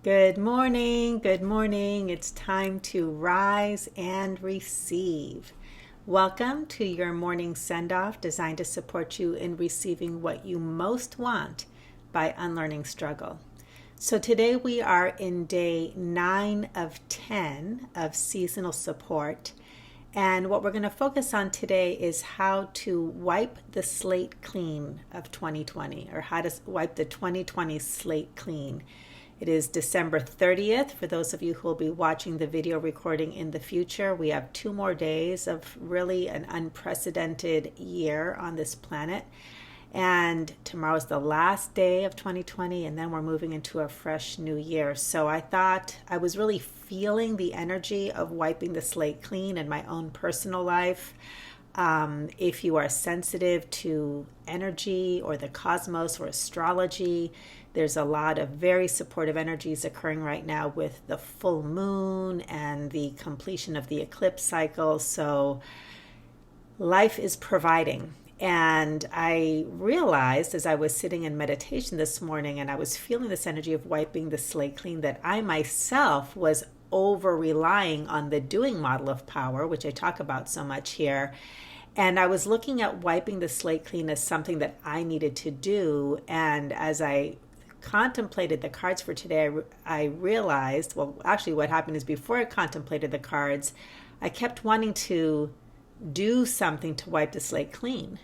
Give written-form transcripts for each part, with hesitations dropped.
Good morning. Good morning. It's time to rise and receive. Welcome to your morning send off designed to support you in receiving what you most want by unlearning struggle. So today we are in day 9 of 10 of seasonal support. And what we're going to focus on today is how to wipe the slate clean of 2020, or how to wipe the 2020 slate clean. It is December 30th. For those of you who will be watching the video recording in the future, we have 2 more days of really an unprecedented year on this planet. And tomorrow is the last day of 2020, and then we're moving into a fresh new year. So I thought I was really feeling the energy of wiping the slate clean in my own personal life. If you are sensitive to energy or the cosmos or astrology, there's a lot of very supportive energies occurring right now with the full moon and the completion of the eclipse cycle. So life is providing. And I realized as I was sitting in meditation this morning and I was feeling this energy of wiping the slate clean that I myself was over relying on the doing model of power, which I talk about so much here. And I was looking at wiping the slate clean as something that I needed to do. And as I contemplated the cards for today, I realized, well, actually what happened is before I contemplated the cards, I kept wanting to do something to wipe the slate clean.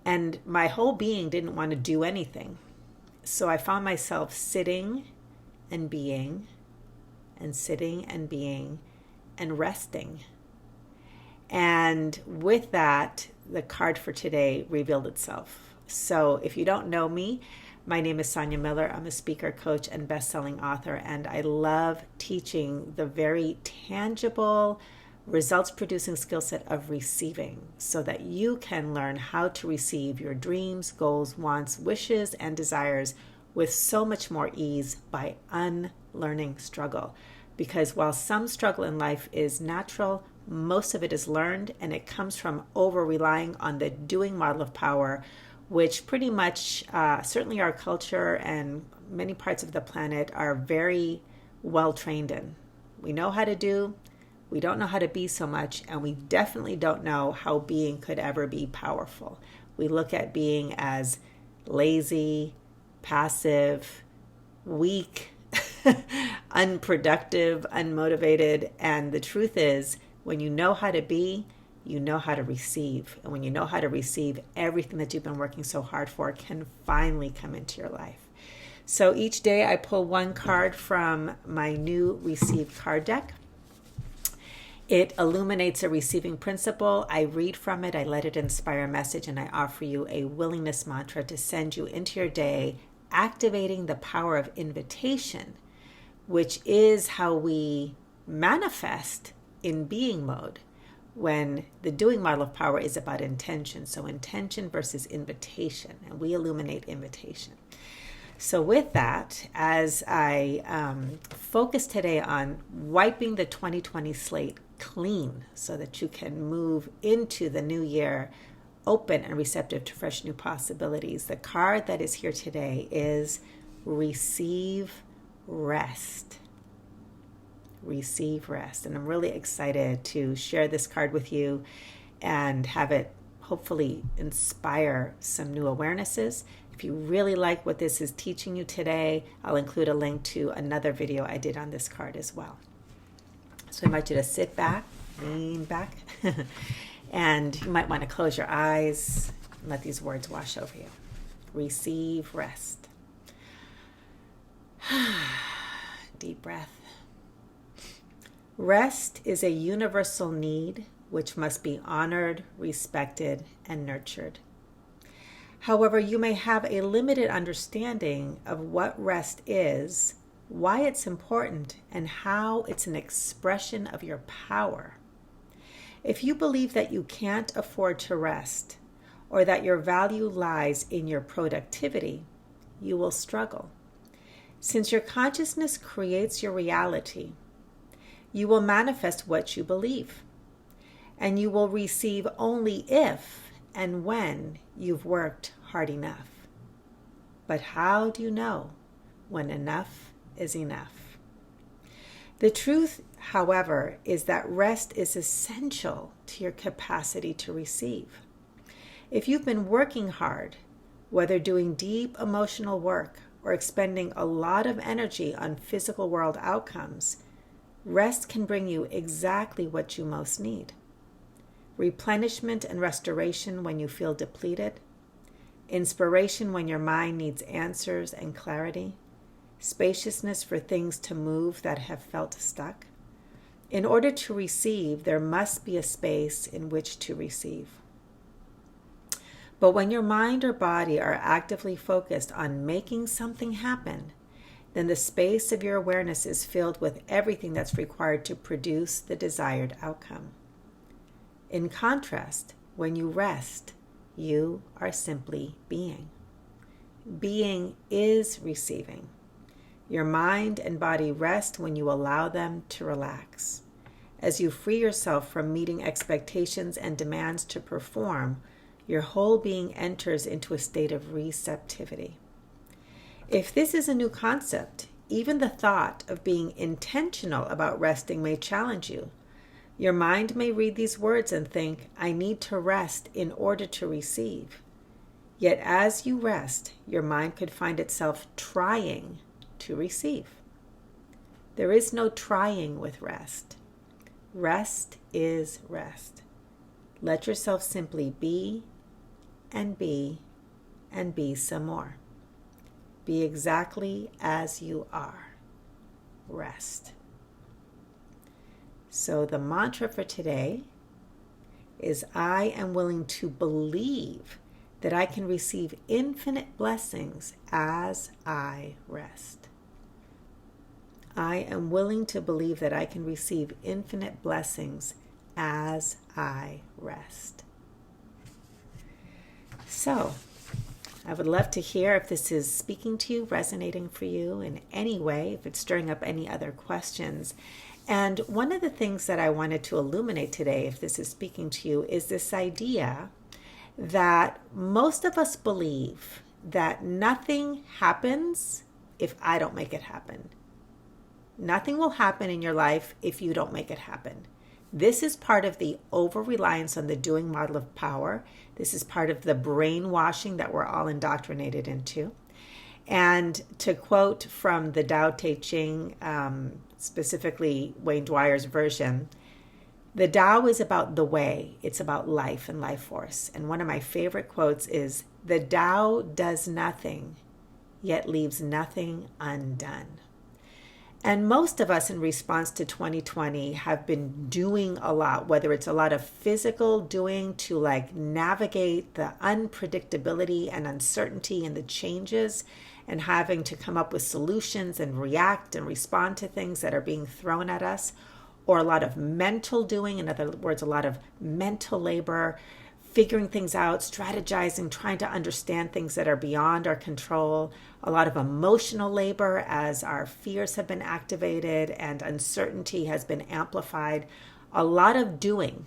And my whole being didn't want to do anything. So I found myself sitting and being and sitting and being and resting. And with that, the card for today revealed itself. So if you don't know me, my name is Sonia Miller. I'm a speaker, coach, and best-selling author, and I love teaching the very tangible, results-producing skill set of receiving so that you can learn how to receive your dreams, goals, wants, wishes, and desires with so much more ease by unlearning struggle. Because while some struggle in life is natural, most of it is learned, and it comes from over-relying on the doing model of power, which pretty much, certainly our culture and many parts of the planet are very well trained in. We know how to do, we don't know how to be so much, and we definitely don't know how being could ever be powerful. We look at being as lazy, passive, weak, unproductive, unmotivated, and the truth is, when you know how to be, you know how to receive. And when you know how to receive, everything that you've been working so hard for can finally come into your life. So each day I pull one card from my new Receive card deck. It illuminates a receiving principle. I read from it, I let it inspire a message, and I offer you a willingness mantra to send you into your day, activating the power of invitation, which is how we manifest in being mode, when the doing model of power is about intention. So intention versus invitation, and we illuminate invitation. So with that, as I focus today on wiping the 2020 slate clean so that you can move into the new year open and receptive to fresh new possibilities, the card that is here today is Receive Rest. Receive rest. And I'm really excited to share this card with you and have it hopefully inspire some new awarenesses. If you really like what this is teaching you today, I'll include a link to another video I did on this card as well. So I invite you to sit back, lean back, and you might want to close your eyes and let these words wash over you. Receive rest. Deep breath. Rest is a universal need which must be honored, respected, and nurtured. However, you may have a limited understanding of what rest is, why it's important, and how it's an expression of your power. If you believe that you can't afford to rest, or that your value lies in your productivity, you will struggle. Since your consciousness creates your reality, you will manifest what you believe, and you will receive only if and when you've worked hard enough. But how do you know when enough is enough. The truth, however, is that rest is essential to your capacity to receive. If you've been working hard, whether doing deep emotional work or expending a lot of energy on physical world outcomes, rest can bring you exactly what you most need. Replenishment and restoration when you feel depleted, inspiration when your mind needs answers and clarity, spaciousness for things to move that have felt stuck. In order to receive, there must be a space in which to receive. But when your mind or body are actively focused on making something happen, then the space of your awareness is filled with everything that's required to produce the desired outcome. In contrast, when you rest, you are simply being. Being is receiving. Your mind and body rest when you allow them to relax. As you free yourself from meeting expectations and demands to perform, your whole being enters into a state of receptivity. If this is a new concept, even the thought of being intentional about resting may challenge you. Your mind may read these words and think, I need to rest in order to receive. Yet as you rest, your mind could find itself trying to receive. There is no trying with rest. Rest is rest. Let yourself simply be and be and be some more. Be exactly as you are. Rest. So the mantra for today is I am willing to believe that I can receive infinite blessings as I rest. I am willing to believe that I can receive infinite blessings as I rest. So, I would love to hear if this is speaking to you, resonating for you in any way, if it's stirring up any other questions. And one of the things that I wanted to illuminate today, if this is speaking to you, is this idea that most of us believe that nothing happens if I don't make it happen. Nothing will happen in your life if you don't make it happen. This is part of the over-reliance on the doing model of power. This is part of the brainwashing that we're all indoctrinated into. And to quote from the Tao Te Ching, specifically Wayne Dwyer's version, the Tao is about the way. It's about life and life force. And one of my favorite quotes is, the Tao does nothing, yet leaves nothing undone. And most of us in response to 2020 have been doing a lot, whether it's a lot of physical doing to navigate the unpredictability and uncertainty and the changes and having to come up with solutions and react and respond to things that are being thrown at us, or a lot of mental doing, in other words, a lot of mental labor, figuring things out, strategizing, trying to understand things that are beyond our control, a lot of emotional labor as our fears have been activated and uncertainty has been amplified, a lot of doing.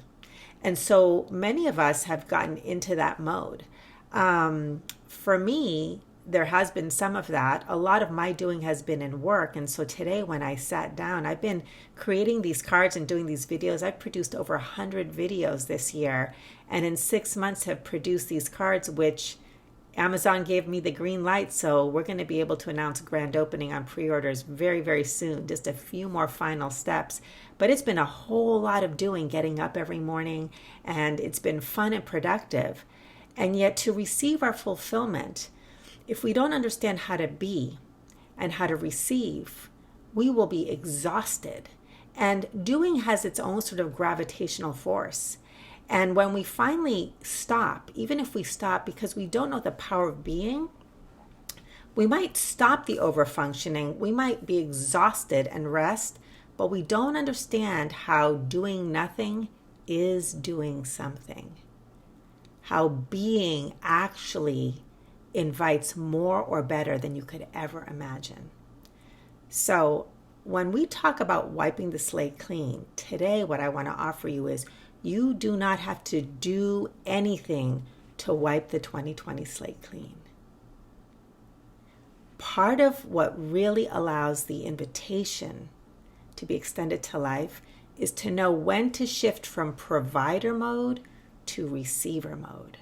And so many of us have gotten into that mode. For me, there has been some of that. A lot of my doing has been in work. And so today when I sat down, I've been creating these cards and doing these videos. I've produced over 100 videos this year. And in 6 months have produced these cards, which Amazon gave me the green light. So we're going to be able to announce grand opening on pre-orders very, very soon. Just a few more final steps. But it's been a whole lot of doing, getting up every morning. And it's been fun and productive. And yet to receive our fulfillment, if we don't understand how to be and how to receive, we will be exhausted. And doing has its own sort of gravitational force. And when we finally stop, even if we stop because we don't know the power of being, we might stop the overfunctioning. We might be exhausted and rest, but we don't understand how doing nothing is doing something. How being actually invites more or better than you could ever imagine. So when we talk about wiping the slate clean, today what I want to offer you is you do not have to do anything to wipe the 2020 slate clean. part of what really allows the invitation to be extended to life is to know when to shift from provider mode to receiver mode.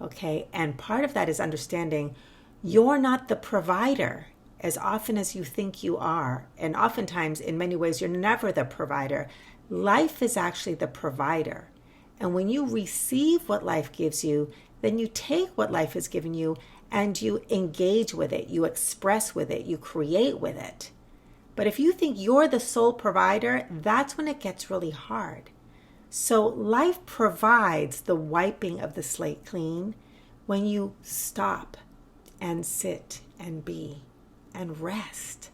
Okay, and part of that is understanding you're not the provider as often as you think you are. And oftentimes, in many ways, you're never the provider. Life is actually the provider. And when you receive what life gives you, then you take what life has given you and you engage with it, you express with it, you create with it. But if you think you're the sole provider, that's when it gets really hard. So life provides the wiping of the slate clean when you stop and sit and be and rest.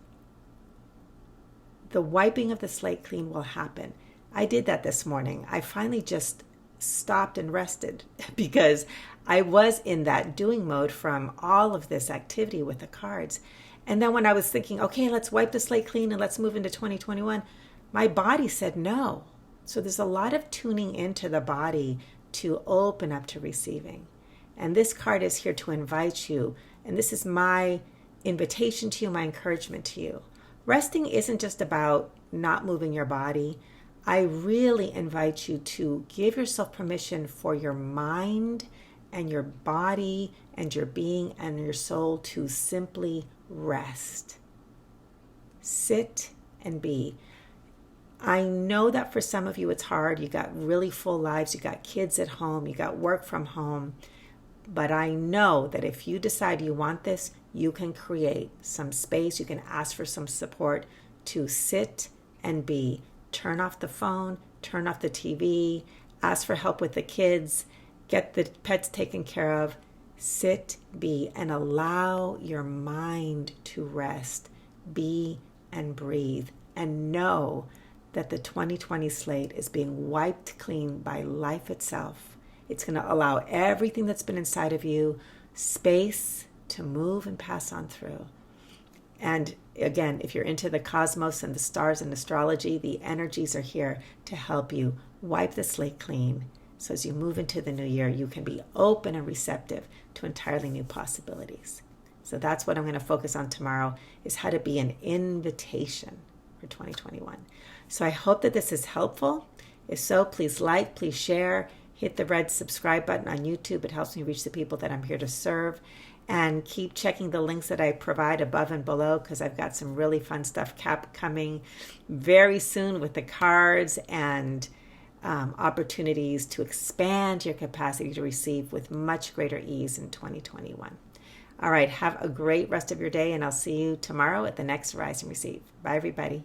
The wiping of the slate clean will happen. I did that this morning. I finally just stopped and rested because I was in that doing mode from all of this activity with the cards. And then when I was thinking, okay, let's wipe the slate clean and let's move into 2021, my body said no. So there's a lot of tuning into the body to open up to receiving. And this card is here to invite you. And this is my invitation to you, my encouragement to you. Resting isn't just about not moving your body. I really invite you to give yourself permission for your mind and your body and your being and your soul to simply rest. Sit and be. I know that for some of you it's hard. You got really full lives. You got kids at home. You got work from home. But I know that if you decide you want this, you can create some space. You can ask for some support to sit and be. Turn off the phone, turn off the TV, ask for help with the kids, get the pets taken care of. Sit, be, and allow your mind to rest. Be and breathe. And know that the 2020 slate is being wiped clean by life itself. It's going to allow everything that's been inside of you space to move and pass on through. And again, if you're into the cosmos and the stars and astrology, the energies are here to help you wipe the slate clean. So as you move into the new year, you can be open and receptive to entirely new possibilities. So that's what I'm going to focus on tomorrow, is how to be an invitation for 2021. So I hope that this is helpful. If so, please like, please share, hit the red subscribe button on YouTube. It helps me reach the people that I'm here to serve. And keep checking the links that I provide above and below, because I've got some really fun stuff coming very soon with the cards and opportunities to expand your capacity to receive with much greater ease in 2021. All right, have a great rest of your day, and I'll see you tomorrow at the next Rise and Receive. Bye, everybody.